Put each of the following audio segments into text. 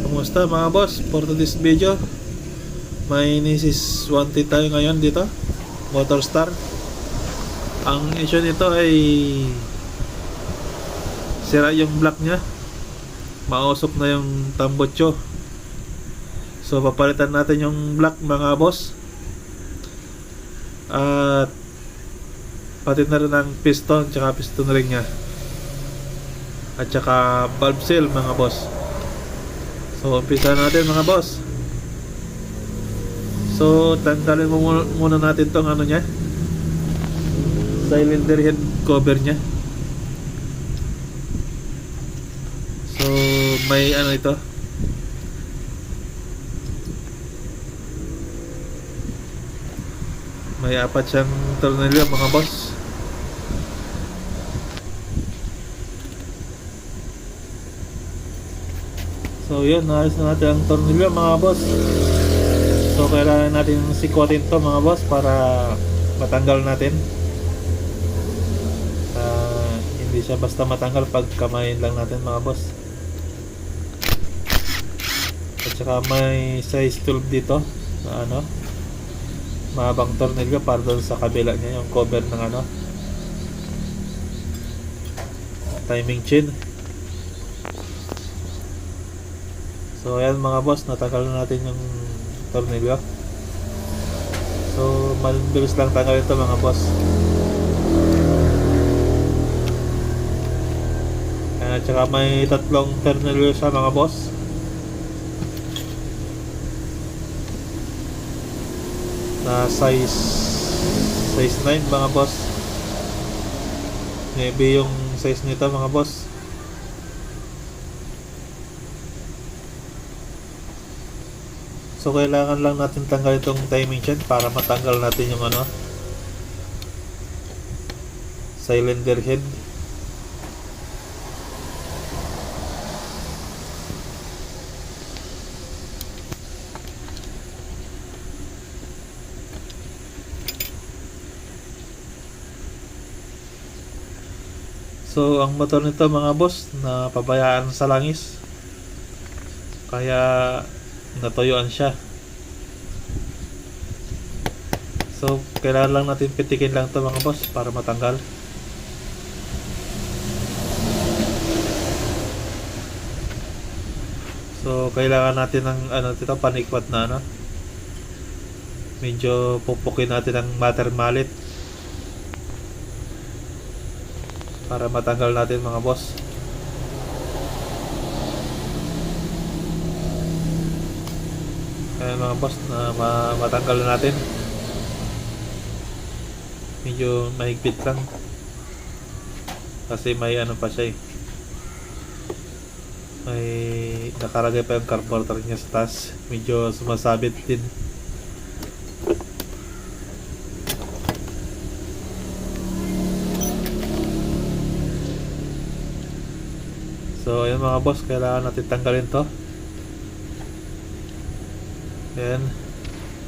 Kumusta mga boss? For today's video, may Nissis 1T tayo ngayon dito, Motorstar. Ang issue nito ay sira yung block nya, mausok na yung tambutso. So papalitan natin yung block mga boss, at pati na rin ang piston tsaka piston ring nya, at tsaka valve seal mga boss. So umpisa natin mga boss. So tanggalin muna natin tong ano nya, cylinder head cover nya. So may ano ito, may apat siyang tornilyo mga boss. So yun, naayos na natin ang tornilyo mga boss. So kailangan natin sikwatin to mga boss para matanggal natin. Hindi siya basta matanggal pag kamayin lang natin mga boss. At saka may size 12 dito na ano, mahabang tornilyo para doon sa kabila niya, yung cover ng ano, timing chain. So ayan mga boss, natanggal na natin yung tornilyo. So mabilis lang tanggalin ito mga boss. Ayan, at saka may tatlong tornilyo siya mga boss. Na size 9 mga boss. Maybe yung size nito mga boss. So kailangan lang natin tanggal itong timing chain para matanggal natin yung ano, cylinder head. So ang motor nito mga boss, na pabayaan sa langis, kaya natuyuan siya. So kailangan lang natin pitikin lang ito mga boss para matanggal. So kailangan natin ng ano dito, panikwat na ano, medyo pupukin natin ang matter mallet para matanggal natin mga boss. Ayan mga boss, na matanggal na natin. Medyo mahigpit lang kasi may ano pa siya eh, may nakalagay pa yung carburetor niya sa taas, medyo sumasabit din. So ayan mga boss, kailangan natin tanggalin to. Ayan,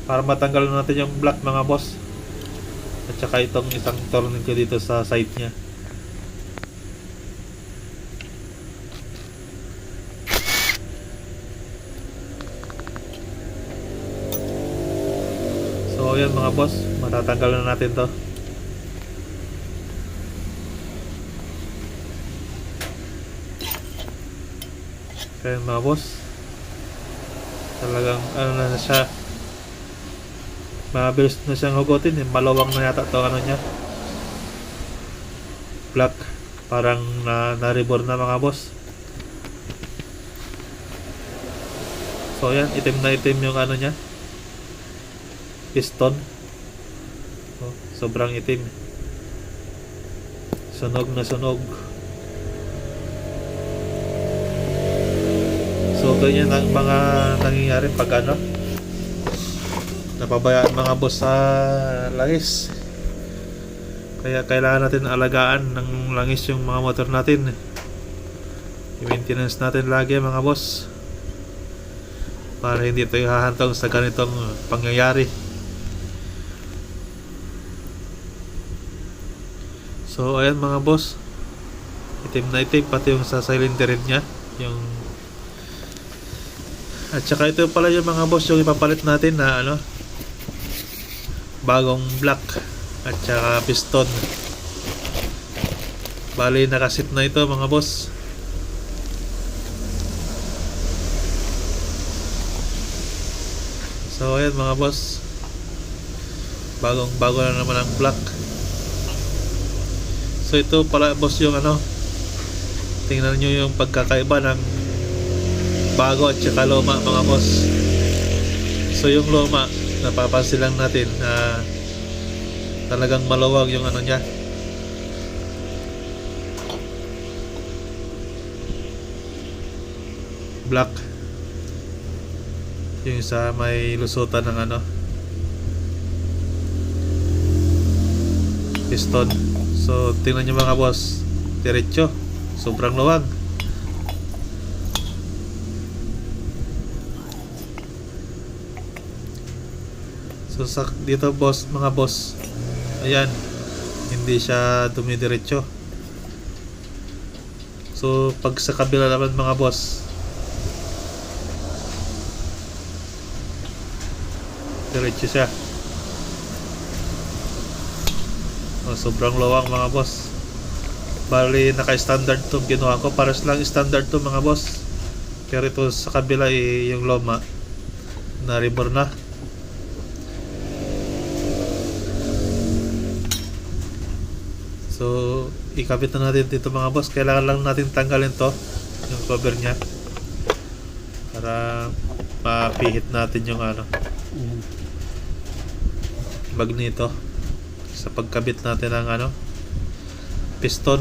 para matanggal natin yung block mga boss, at saka itong isang tornilyo dito sa side nya. So ayan mga boss, matatanggal na natin to. Ayan mga boss, talagang ano na siya, mabilis na siyang hugutin eh. Malawang na yata to ano niya, black, parang na-rebore na mga boss. So yan, itim na itim yung ano niya, piston. Sobrang itim, sunog na sunog. So ganyan ang mga nangyayari pag ano, napabayaan mga boss sa langis. Kaya kailangan natin alagaan ng langis yung mga motor natin. I-maintenance natin lagi mga boss, para hindi tayo hahantong sa ganitong pangyayari. So ayan mga boss, itim na itim pati yung sa cylinder head nya, yung at saka ito pala yung mga boss yung ipapalit natin na ano, bagong black at saka piston. Bali nakasit na ito mga boss. So ayan mga boss, bagong bago na naman ang black. So ito pala boss yung ano, tingnan nyo yung pagkakaiba ng bago at saka luma mga boss. So yung luma, napapansin lang natin na talagang maluwag yung ano nya, black, yung isa may lusutan ng ano, piston. So tingnan nyo mga boss, diretso, sobrang luwag. So sa dito boss, mga boss, ayan, hindi siya dumidiretso. So pag sa kabila naman mga boss, diretso siya. Sobrang luwang mga boss. Bali naka-standard to ginawa ko, pares lang standard to mga boss. Pero ito sa kabila yung luma na reborn na. So ikabit na natin dito mga boss. Kailangan lang natin tanggalin to, yung cover nya, para mapihit natin yung ano, magneto sa pagkabit natin ng ano, piston.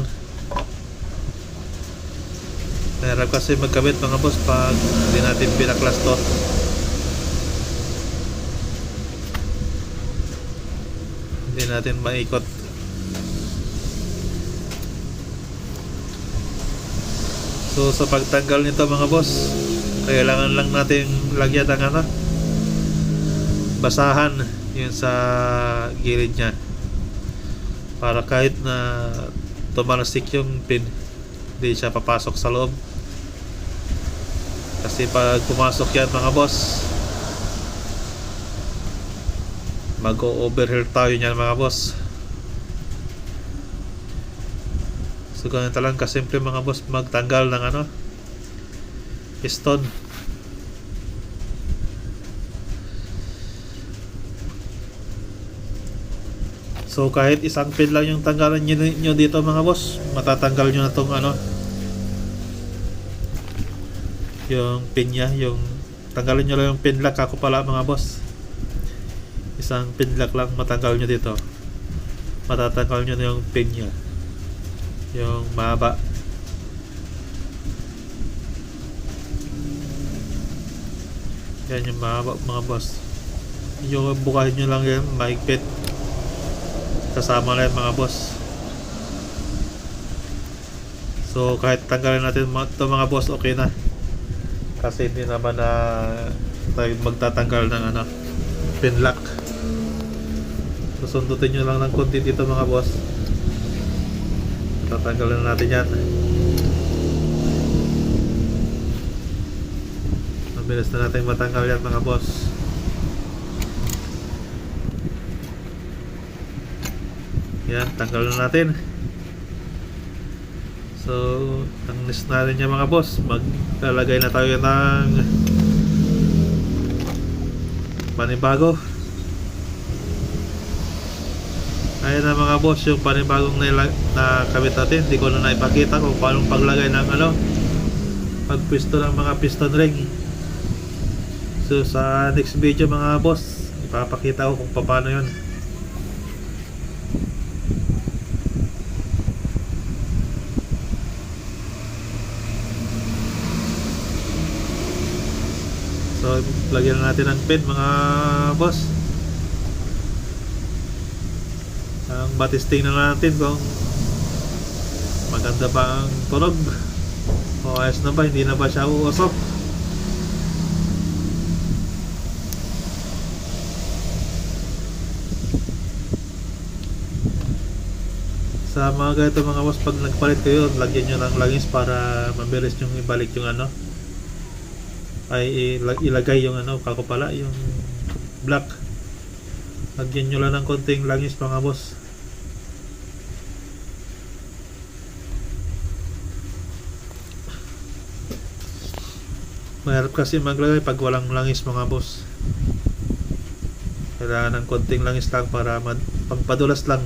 Mahirap kasi magkabit mga boss pag hindi natin binaklas to. Hindi natin maikot. So sa pagtanggal nito mga boss, kailangan lang natin lagyan ng ano, basahan yun sa gilid nya, para kahit na tumalasik yung pin, hindi siya papasok sa loob. Kasi pag pumasok yan mga boss, mag-overheat tayo nyan mga boss. So ganito lang kasimple mga boss magtanggal ng ano, piston. So kahit isang pin lang yung tanggalan nyo dito mga boss, matatanggal nyo na tong ano, yung pin nya, yung tanggalin nyo lang yung pin lock. Ako pala mga boss, isang pin lock lang matanggal nyo dito, matatanggal nyo na yung pin nya, yung mahaba. Yan yung mahaba mga boss, yung bukahin nyo lang yan mahigpit, kasama na yan mga boss. So kahit tanggalin natin ito mga boss, okay na, kasi hindi naman na tayo magtatanggal ng ano, pin lock. So sundutin nyo lang ng konti dito mga boss, tatanggalin na natin yan. Mabilis na natin matanggal yan mga boss. Yan, tanggal na natin. So tanglis natin yan mga boss. Maglalagay na tayo ng panibago. Ayan na mga boss, yung panibagong na kabit natin. Hindi ko na naipakita kung paano paglagay ng ano, pagpwisto ng mga piston ring. So sa next video mga boss, ipapakita ko kung paano yun. So lagyan natin ng pin mga boss. Ang batisting na natin kung maganda ba ang tunog, o ayos na ba, hindi na ba siya uusok. Sa mga ganito mga boss, pag nagpalit kayo, lagyan nyo ng langis para mabilis yung ibalik yung ano, ay ilagay yung ano, kako pala, yung black. Lagyan nyo lang ng konting langis mga boss. Mahirap kasi maglagay pag walang langis mga boss. Kailangan ng konting langis lang para pagpadulas lang.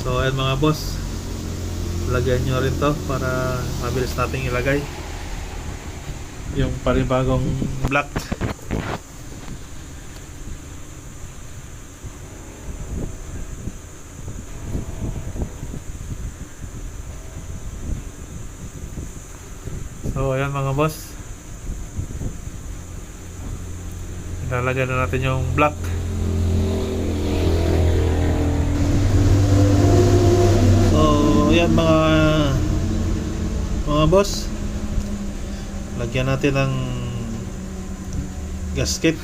So ayan mga boss, lagyan nyo rin to para mabilis nating ilagay yung panibagong black. So ayan mga boss, ilalagay na natin yung black. Ayan mga boss, lagyan natin ng gasket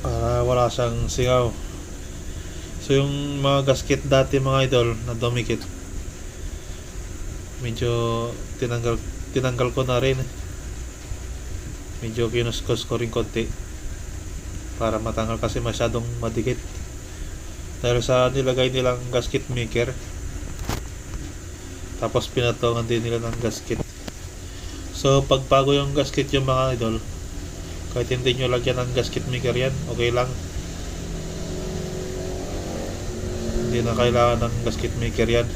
para wala siyang singaw. So yung mga gasket dati mga idol na dumikit, medyo tinanggal ko na rin, medyo kinuskos ko rin konti para matanggal kasi masyadong madikit dahil sa nilagay nilang gasket maker, tapos pinatungan din nila ng gasket. So pag bago yung gasket yung mga idol, kahit hindi nyo lagyan ng gasket maker yan, okay lang, hindi na kailangan ng gasket maker yan.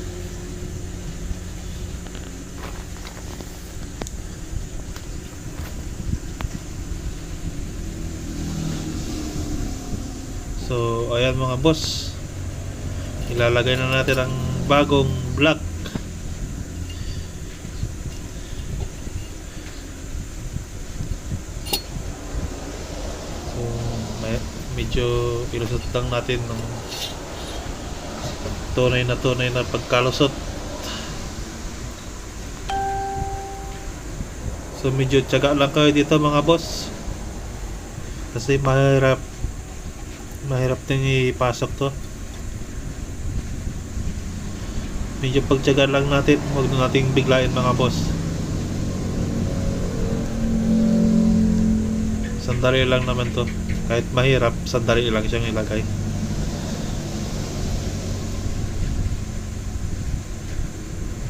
So ayan mga boss, ilalagay na natin ang bagong black. So medyo ilusot lang natin ng tunay na pagkalusot. So medyo tiyaga lang kayo dito mga boss, kasi mahirap din ipasok to. Medyo pagtiyagaan lang natin, huwag na nating biglain mga boss. Sandali lang naman to, kahit mahirap, sandali lang siyang ilagay.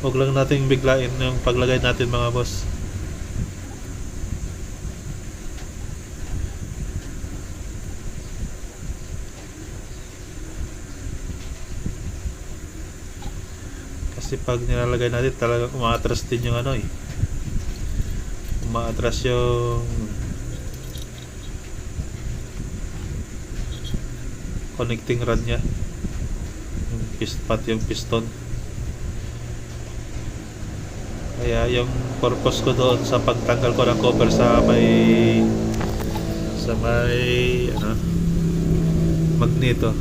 Huwag lang nating biglain yung paglagay natin mga boss. Kasi pag nilalagay natin, talagang umaatras din yung ano umaatras yung connecting rod nya, yung piston. Kaya yung purpose ko doon sa pagtanggal ko ng cover sa may magneto,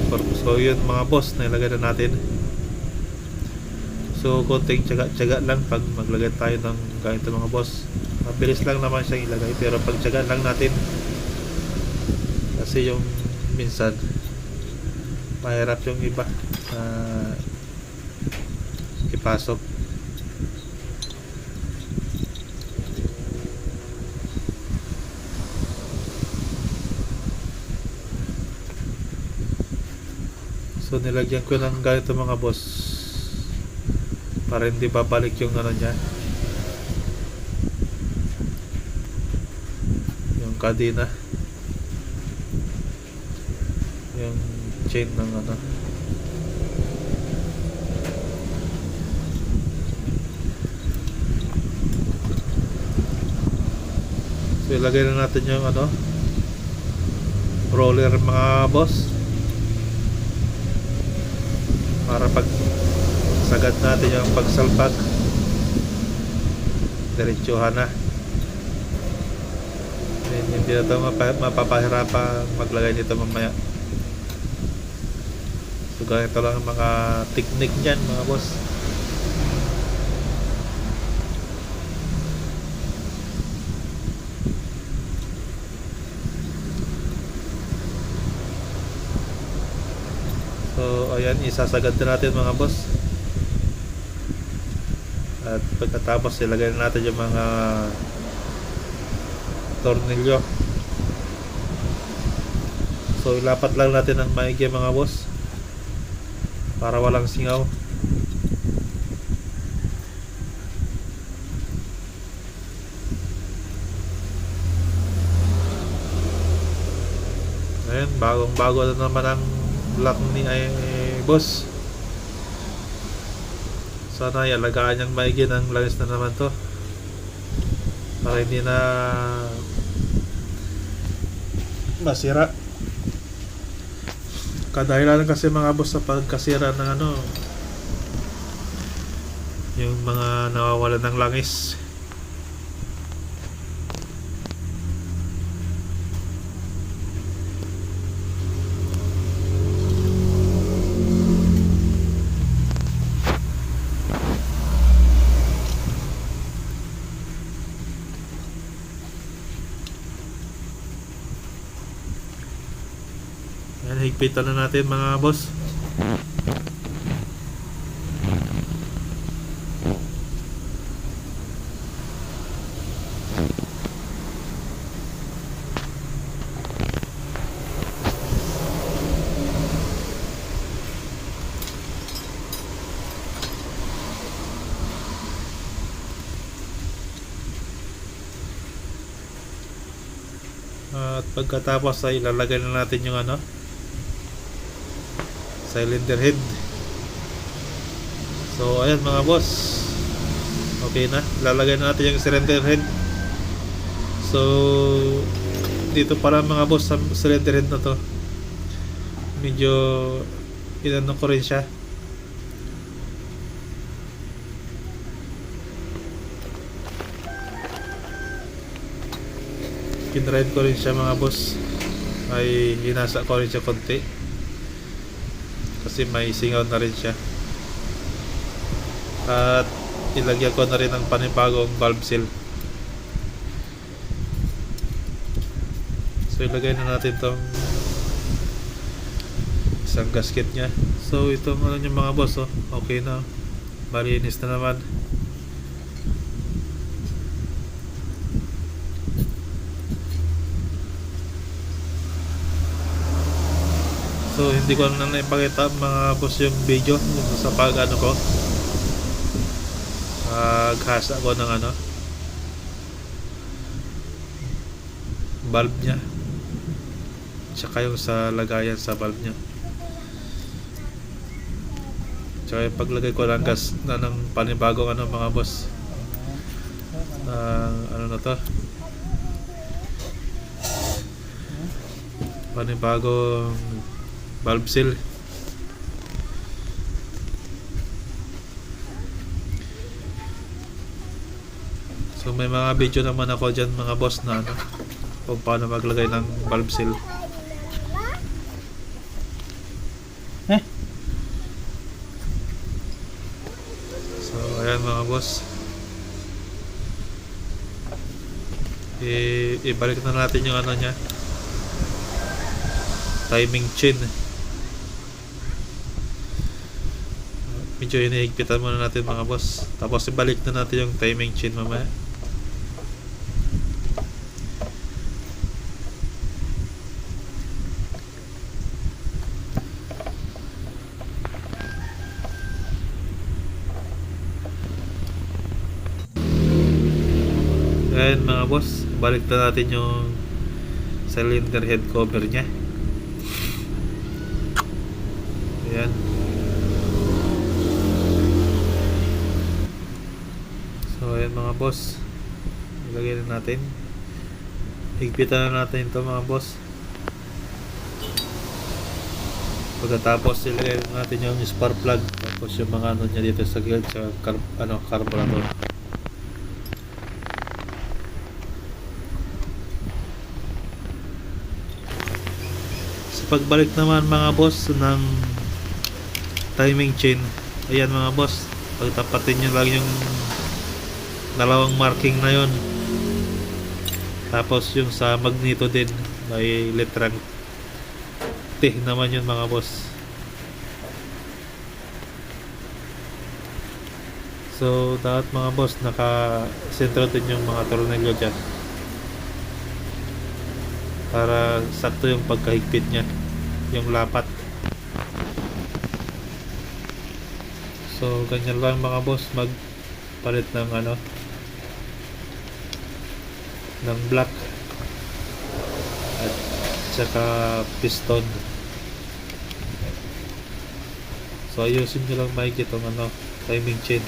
purpose ko yun mga boss, nilagay na natin. So konting tiyaga lang pag maglagay tayo ng ganito mga boss. Mabilis lang naman siyang ilagay, pero pag tiyaga lang natin, kasi yung minsan mahirap yung iba ipasok. So nilagyan ko ng ganito mga boss para hindi babalik yung ano niya, yung kadena, yung chain ng ano. So ilagay na natin yung ano, roller mga boss, para pag sagad natin yung pagsalpak. Diretsuhan na. Hindi na ito mapapahirapan maglagay nito mamaya. So ganito lang ang mga technique dyan mga boss. So ayan, isasagad na natin mga boss. At pagkatapos ilagay na natin yung mga tornilyo. So ilapat lang natin ng maigi mga boss para walang singaw. Ayan, bagong bago na naman ang lock ni boss. Sana alagaan niyang maigi ng langis na naman to para hindi na masira. Kadahilan kasi mga boss sa pagkasira ng yung mga nawawalan ng langis. Yan, higpitan na natin mga boss. At pagkatapos ay ilalagay na natin yung cylinder head. So ayan mga boss, okay na, lalagay na natin yung cylinder head. So dito para mga boss sa cylinder head na to, medyo inano ko rin siya, kinride ko rin siya mga boss, ay hinasa ko rin siya konti kasi may singaw na rin siya. At ilagyan ko na rin ng panibagong valve seal. So ilagay na natin tong isang gasket nya. So itong yung mga boss, okay na, malinis na naman. So hindi ko na naipakita mga boss yung video sa pag ko, maghasa ko ng valve nya, tsaka yung sa lagayan sa valve nya, tsaka yung paglagay ko ng gas na ng panibagong mga boss, na to, panibagong valve seal. So may mga video naman ako dyan mga boss na kung paano maglagay ng valve seal. So ayan mga boss, ibalik na natin yung nya, timing chain. Medyo hinihigpitan muna natin mga boss, tapos ibalik na natin yung timing chain mamaya. Ayan mga boss, balik na natin yung cylinder head cover nya. Ayan. So ayan mga boss, ilagay na natin, higpitan na natin ito mga boss. Pagkatapos ilagay natin yung spark plug. Tapos yung mga ano niya dito sa gilid sa carburetor. Sa pagbalik naman mga boss ng timing chain, ayan mga boss, pagtapatin nyo lang yung dalawang marking na yon. Tapos yung sa magneto din may letrang T naman yun mga boss. So dapat mga boss naka-sentro din yung mga tornilyo dyan para sakto yung pagkahigpit nya, yung lapat. So ganyan lang mga boss magpalit ng ng block at saka piston. So ayusin nyo lang maigi itong timing chain.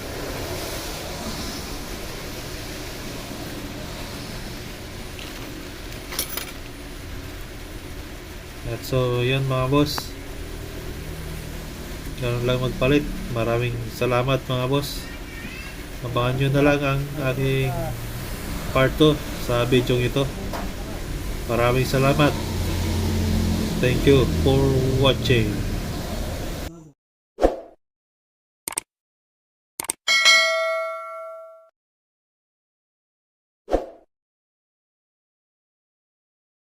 At so yun mga boss, ganun lang magpalit. Maraming salamat mga boss. Abangan nyo na lang ang aking part 2 sa video ito. Maraming salamat. Thank you for watching.